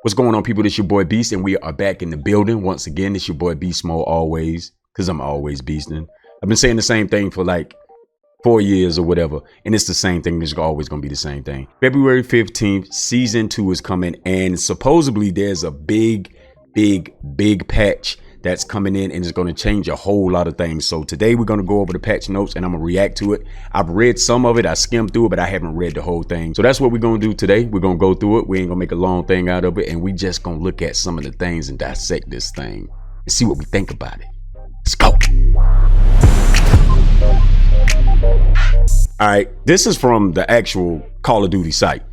What's going on, people? This your boy Beast, and we are back in the building once again. It's your boy Beast Mode always, because I'm always beasting. I've been saying the same thing for like 4 years or whatever, and it's the same thing. It's always going to be the same thing. February 15th, season 2 is coming, and supposedly there's a big patch that's coming in, and it's going to change a whole lot of things. So today we're going to go over the patch notes, and I'm going to react to it. I've read some of it, I skimmed through it, but I haven't read the whole thing. So that's what we're going to do today. We're going to go through it. We ain't going to make a long thing out of it, and we just going to look at some of the things and dissect this thing and see what we think about it. Let's go. All right, this is from the actual Call of Duty site.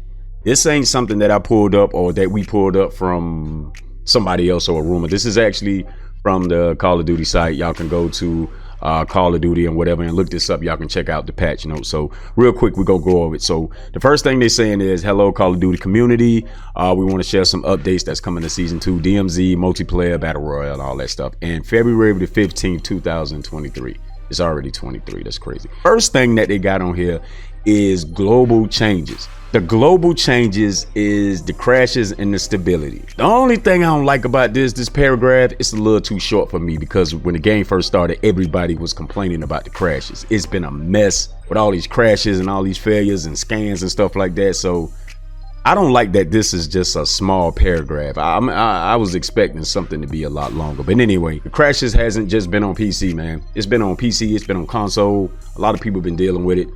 This ain't something that I pulled up or that we pulled up from somebody else or a rumor. This is actually from the Call of Duty site. Y'all can go to Call of Duty and whatever and look this up. Y'all can check out the patch notes. So real quick, we're gonna go over it. So the first thing they're saying is, hello Call of Duty community, we want to share some updates that's coming to season 2, DMZ, multiplayer, battle royale, and all that stuff. And February the 15th, 2023. It's already 23. That's crazy. First thing that they got on here is global changes. The global changes is the crashes and the stability. The only thing I don't like about this paragraph, it's a little too short for me, because when the game first started, everybody was complaining about the crashes. It's been a mess with all these crashes and all these failures and scans and stuff like that. So I don't like that this is just a small paragraph. I was expecting something to be a lot longer. But anyway, the crashes hasn't just been on PC, man. It's been on PC, it's been on console. A lot of people have been dealing with it.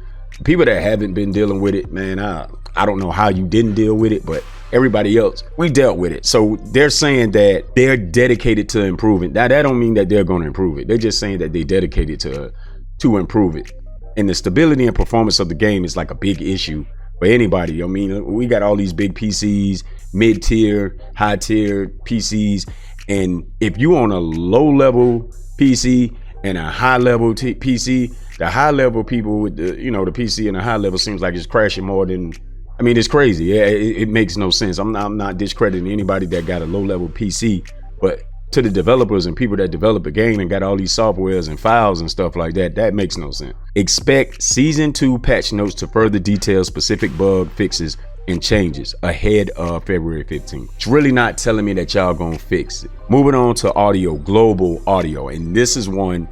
People that haven't been dealing with it, man, I don't know how you didn't deal with it, but everybody else, we dealt with it. So they're saying that they're dedicated to improving. Now, that don't mean that they're going to improve it. They're just saying that they dedicated to improve it. And the stability and performance of the game is like a big issue for anybody. I mean, we got all these big PCs, mid-tier, high-tier PCs. And if you on a low-level PC and a high-level PC, the high-level people with the, you know, the PC and the high level seems like it's crashing more than, I mean, it's crazy. Yeah, it makes no sense. I'm not discrediting anybody that got a low-level PC, but to the developers and people that develop a game and got all these softwares and files and stuff like that, that makes no sense. Expect season 2 patch notes to further detail specific bug fixes and changes ahead of February 15th. It's really not telling me that y'all gonna fix it. Moving on to audio, global audio, and this is one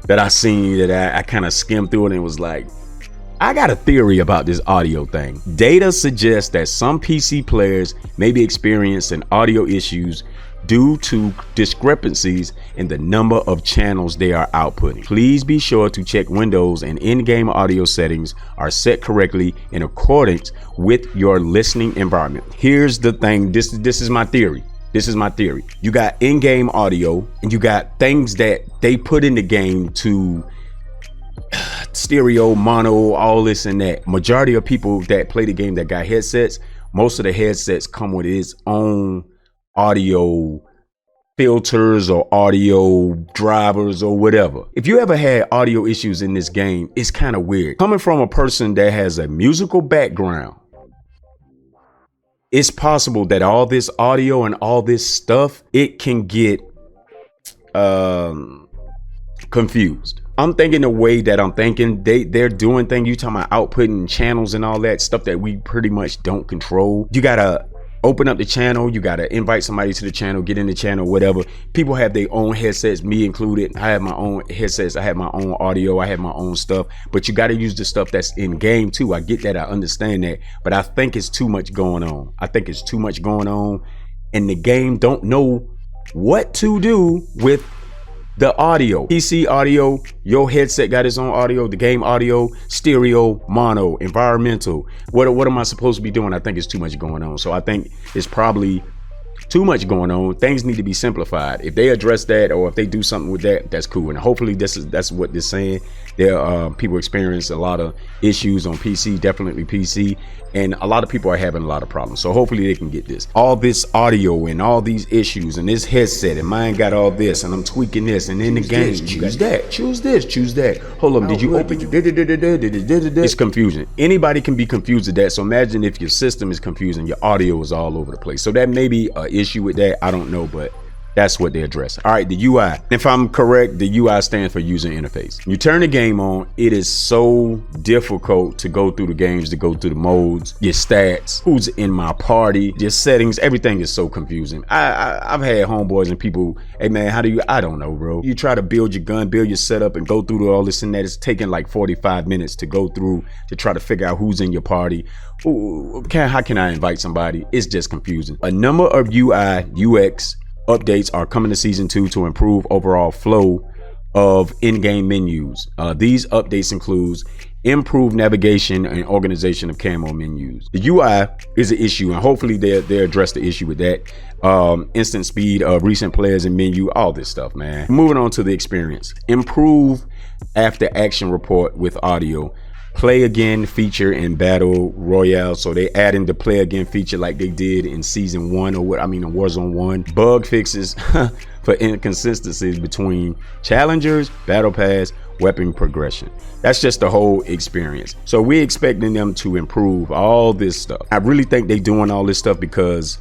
that I seen that I kind of skimmed through it and was like, I got a theory about this audio thing. Data suggests that some PC players may be experiencing audio issues due to discrepancies in the number of channels they are outputting. Please be sure to check Windows and in-game audio settings are set correctly in accordance with your listening environment. Here's the thing, this is my theory. This is my theory. You got in-game audio and you got things that they put in the game to stereo, mono, all this and that. Majority of people that play the game that got headsets, most of the headsets come with its own audio filters or audio drivers or whatever. If you ever had audio issues in this game, it's kind of weird. Coming from a person that has a musical background, it's possible that all this audio and all this stuff, it can get confused. I'm thinking the way that I'm thinking, they're doing things. You talking about outputting channels and all that stuff that we pretty much don't control. You gotta open up the channel, you gotta invite somebody to the channel, get in the channel, whatever. People have their own headsets, me included. I have my own headsets, I have my own audio, I have my own stuff, but you gotta use the stuff that's in game too. I get that, I understand that, but I think it's too much going on. I think it's too much going on, and the game don't know what to do with the audio. PC audio, your headset got its own audio, the game audio, stereo, mono, environmental. What am I supposed to be doing? I think it's too much going on. So I think it's probably too much going on. Things need to be simplified. If they address that, or if they do something with that, that's cool. And hopefully that's what they're saying. There people experience a lot of issues on PC, definitely PC, and a lot of people are having a lot of problems. So hopefully they can get this. All this audio and all these issues and this headset and mine got all this and I'm tweaking this, and in the game choose that, choose this, choose that. Hold on, did you open? It's confusion. Anybody can be confused with that. So imagine if your system is confusing, your audio is all over the place. So that may be an issue with that. I don't know, but That's what they address. All right, the UI. If I'm correct, the UI stands for user interface. You turn the game on, it is so difficult to go through the games, to go through the modes, your stats, who's in my party, your settings, everything is so confusing. I've had homeboys and people, hey man, how do you, I don't know, bro. You try to build your gun, build your setup and go through all this and that. It's taking like 45 minutes to go through to try to figure out who's in your party. How can I invite somebody? It's just confusing. A number of UI, UX updates are coming to season 2 to improve overall flow of in-game menus. These updates include improved navigation and organization of camo menus. The UI is an issue, and hopefully they'll address the issue with that. Instant speed of recent players and menu, all this stuff, man. Moving on to the experience. Improve after action report with audio. Play again feature in Battle Royale. So they add in the play again feature like they did in season 1 in Warzone 1. Bug fixes for inconsistencies between challengers, battle pass, weapon progression. That's just the whole experience. So we're expecting them to improve all this stuff. I really think they're doing all this stuff because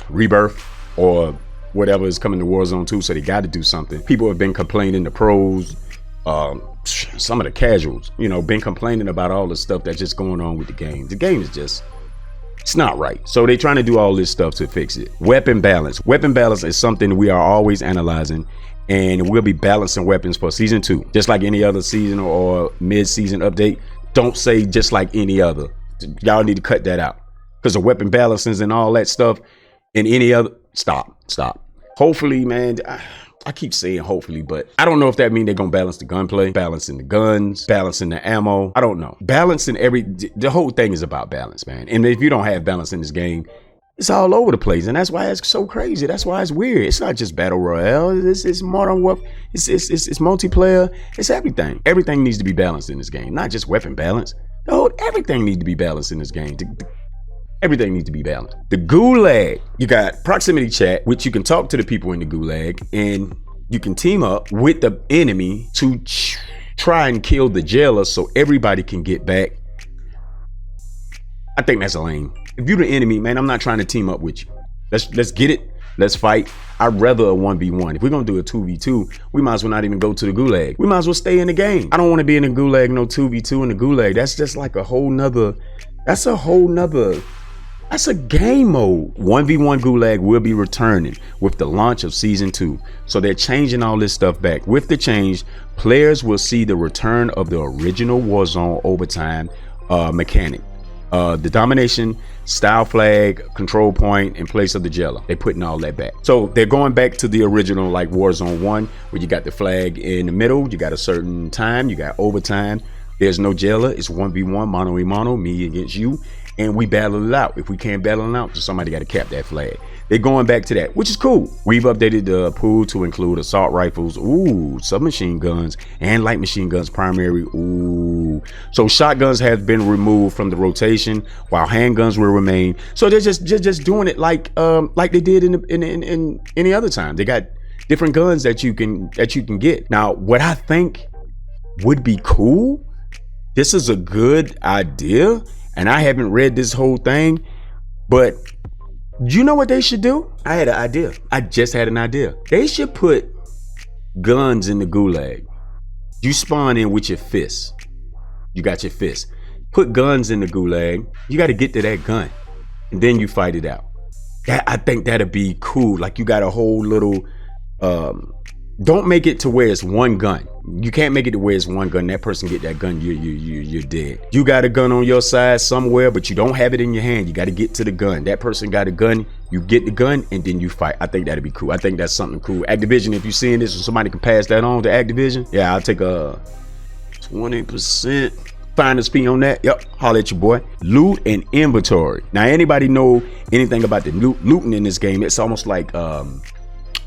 Rebirth or whatever is coming to Warzone 2. So they got to do something. People have been complaining, the pros, some of the casuals, been complaining about all the stuff that's just going on with the game. The game is just, it's not right. So they're trying to do all this stuff to fix it. Weapon balance. Weapon balance is something we are always analyzing, and we'll be balancing weapons for season 2. Just like any other season or mid-season update. Don't say just like any other. Y'all need to cut that out. Because the weapon balances and all that stuff and any other, stop. Hopefully, man, I keep saying hopefully, but I don't know if that means they're gonna balance the gunplay, balancing the guns, balancing the ammo. I don't know. Balancing the whole thing is about balance, man. And if you don't have balance in this game, it's all over the place, and that's why it's so crazy. That's why it's weird. It's not just battle royale. It's modern warfare. It's multiplayer. It's everything. Everything needs to be balanced in this game, not just weapon balance. Everything needs to be balanced in this game. Everything needs to be balanced. The gulag, you got proximity chat, which you can talk to the people in the gulag, and you can team up with the enemy to try and kill the jailer so everybody can get back. I think that's lame. If you're the enemy, man, I'm not trying to team up with you. Let's get it. Let's fight. I'd rather a 1v1. If we're gonna do a 2v2, we might as well not even go to the gulag. We might as well stay in the game. I don't want to be in the gulag, no 2v2 in the gulag. That's just like a whole nother, that's a game mode. 1v1 gulag will be returning with the launch of season 2. So they're changing all this stuff back. With the change, players will see the return of the original Warzone overtime mechanic. The domination, style flag, control point in place of the jailer. They're putting all that back. So they're going back to the original like Warzone 1, where you got the flag in the middle, you got a certain time, you got overtime. There's no jailer. It's 1v1, mano-a-mano, me against you. And we battle it out. If we can't battle it out, somebody got to cap that flag. They're going back to that, which is cool. We've updated the pool to include assault rifles, submachine guns, and light machine guns primary. So shotguns have been removed from the rotation, while handguns will remain. So they're just doing it like they did in any other time. They got different guns that you can get. Now, what I think would be cool, this is a good idea. And I haven't read this whole thing, but you know what they should do? I had an idea. I just had an idea. They should put guns in the gulag. You spawn in with your fists. You got your fists. Put guns in the gulag. You got to get to that gun, and then you fight it out. I think that'd be cool. Like you got a whole little. Don't make it to where it's one gun. You can't make it to where it's one gun. That person get that gun, you're dead. You got a gun on your side somewhere, but you don't have it in your hand. You got to get to the gun. That person got a gun. You get the gun, and then you fight. I think that'd be cool. I think that's something cool. Activision, if you're seeing this, or somebody can pass that on to Activision, yeah, I'll take a 20% finder's fee on that. Yep, holler at your boy. Loot and inventory. Now, anybody know anything about the looting in this game? It's almost like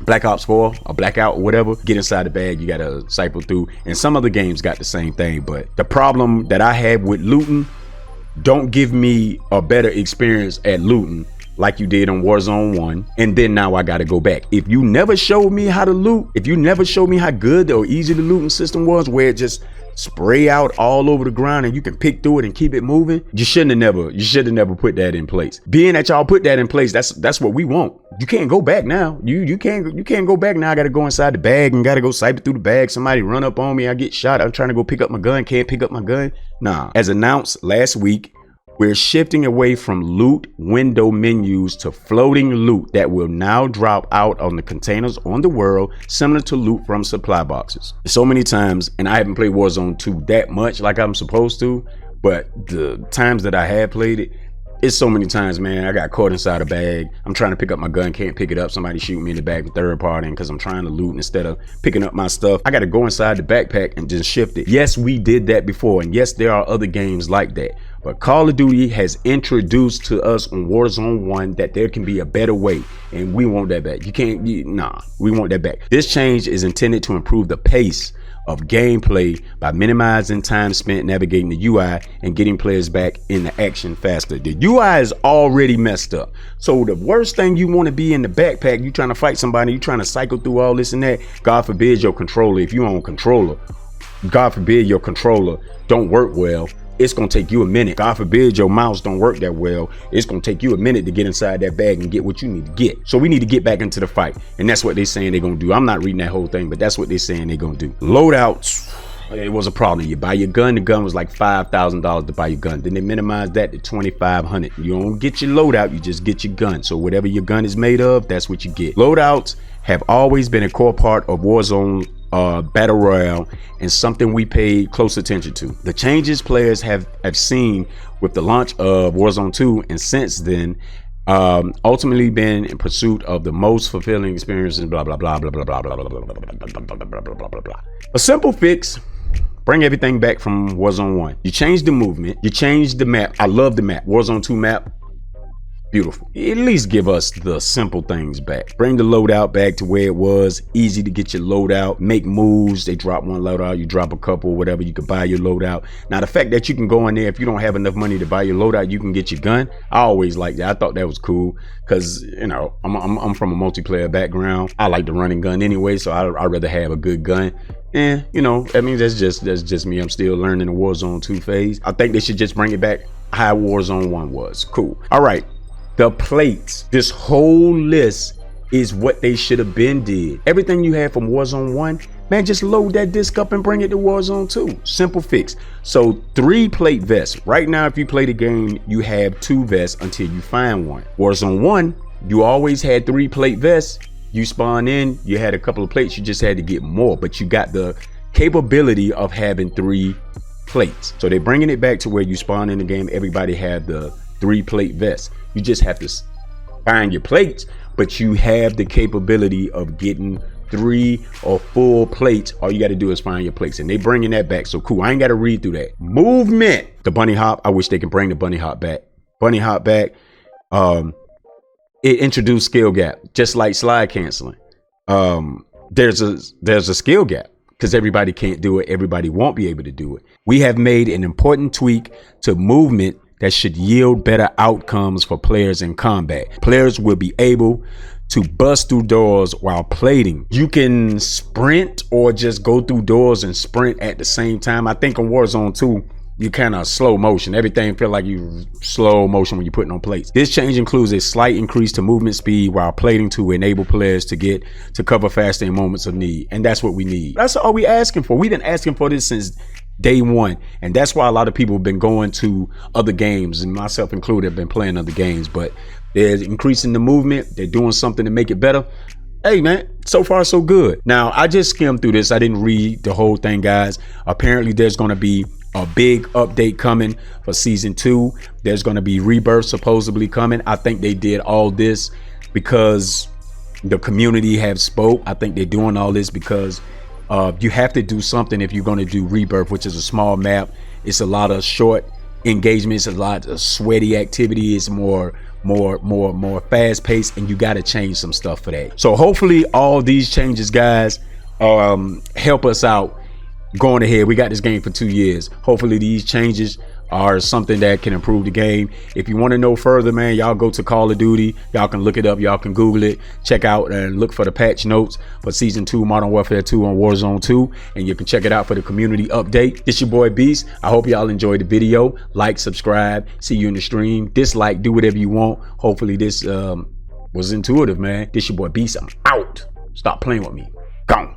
Black Ops 4 or Blackout or whatever. Get inside the bag, you gotta cycle through, and some other games got the same thing. But the problem that I have with looting, don't give me a better experience at looting like you did on Warzone 1, and then now I gotta go back. If you never showed me how to loot, if you never showed me how good or easy the looting system was, where it just spray out all over the ground and you can pick through it and keep it moving, you should have never put that in place. Being that y'all put that in place, that's what we want. You can't go back now. You can't go back now. I gotta go inside the bag and gotta go swipe it through the bag. Somebody run up on me, I get shot. I'm trying to go pick up my gun, can't pick up my gun. Nah. As announced last week, we're shifting away from loot window menus to floating loot that will now drop out on the containers on the world, similar to loot from supply boxes. So many times, and I haven't played Warzone 2 that much like I'm supposed to, but the times that I have played it, it's so many times, man, I got caught inside a bag. I'm trying to pick up my gun, can't pick it up. Somebody shoot me in the back with third party because I'm trying to loot instead of picking up my stuff. I got to go inside the backpack and just shift it. Yes, we did that before. And yes, there are other games like that. But Call of Duty has introduced to us on Warzone 1 that there can be a better way. And we want that back. We want that back. This change is intended to improve the pace of gameplay by minimizing time spent navigating the UI and getting players back in the action faster. The UI is already messed up. So the worst thing you want to be in the backpack, you trying to fight somebody, you trying to cycle through all this and that. God forbid your controller, if you own a controller, God forbid your controller don't work well. It's gonna take you a minute. God forbid your mouse don't work that well. It's gonna take you a minute to get inside that bag and get what you need to get. So we need to get back into the fight. And that's what they're saying they're gonna do. I'm not reading that whole thing, but that's what they're saying they're gonna do. Loadouts, it was a problem. You buy your gun, the gun was like $5,000 to buy your gun. Then they minimized that to $2,500. You don't get your loadout, you just get your gun. So whatever your gun is made of, that's what you get. Loadouts have always been a core part of Warzone Battle Royale and something we paid close attention to. The changes players have seen with the launch of Warzone 2 and since then ultimately been in pursuit of the most fulfilling experiences, blah blah blah blah blah blah blah blah blah blah blah blah blah blah. A simple fix: bring everything back from Warzone 1. You change the movement, you change the map. I love the map. Warzone 2 map, beautiful. At least give us the simple things back. Bring the loadout back to where it was. Easy to get your loadout. Make moves. They drop one loadout, you drop a couple, whatever. You can buy your loadout. Now the fact that you can go in there, if you don't have enough money to buy your loadout, you can get your gun. I always liked that. I thought that was cool because, you know, I'm from a multiplayer background. I like the running gun anyway, so I'd rather have a good gun. And you know, I mean, that's just me. I'm still learning the Warzone 2 phase. I think they should just bring it back how Warzone 1 was. Cool. All right. The plates, this whole list is what they should have been did. Everything you had from Warzone 1, man, just load that disc up and bring it to Warzone 2. Simple fix. So 3 plate vests. Right now, if you play the game, you have 2 vests until you find one. Warzone 1, you always had 3 plate vests. You spawn in, you had a couple of plates, you just had to get more, but you got the capability of having 3 plates. So they're bringing it back to where you spawn in the game, everybody had the 3 plate vests. You just have to find your plates, but you have the capability of getting 3 or 4 plates. All you got to do is find your plates, and they bringing that back. So cool. I ain't got to read through that. Movement. The bunny hop. I wish they could bring the bunny hop back. Bunny hop back. It introduced skill gap, just like slide canceling. There's a skill gap because everybody can't do it. Everybody won't be able to do it. We have made an important tweak to movement that should yield better outcomes for players in combat. Players will be able to bust through doors while plating. You can sprint or just go through doors and sprint at the same time. I think on Warzone 2, you kind of slow motion. Everything feel like you slow motion when you're putting on plates. This change includes a slight increase to movement speed while plating to enable players to get to cover faster in moments of need. And that's what we need. That's all we asking for. We've been asking for this since day one, and that's why a lot of people have been going to other games, and myself included have been playing other games, but they're increasing the movement. They're doing something to make it better. Hey man, so far so good. Now I just skimmed through this. I didn't read the whole thing, guys. Apparently there's going to be a big update coming for season 2. There's going to be rebirth supposedly coming. I think they did all this because the community have spoke. I think they're doing all this because you have to do something if you're going to do rebirth, which is a small map. It's a lot of short engagements, a lot of sweaty activity. It's more fast paced, and you got to change some stuff for that. So hopefully all these changes, guys, help us out going ahead. We got this game for 2 years. Hopefully these changes are something that can improve the game. If you want to know further, man, y'all go to Call of Duty. Y'all can look it up. Y'all can Google it. Check out and look for the patch notes for season 2 Modern Warfare 2 on Warzone 2, and you can check it out for the community update. It's your boy Beast. I hope y'all enjoyed the video. Like, subscribe, see you in the stream. Dislike, do whatever you want. Hopefully this was intuitive, man. This your boy Beast. I'm out. Stop playing with me. Gone.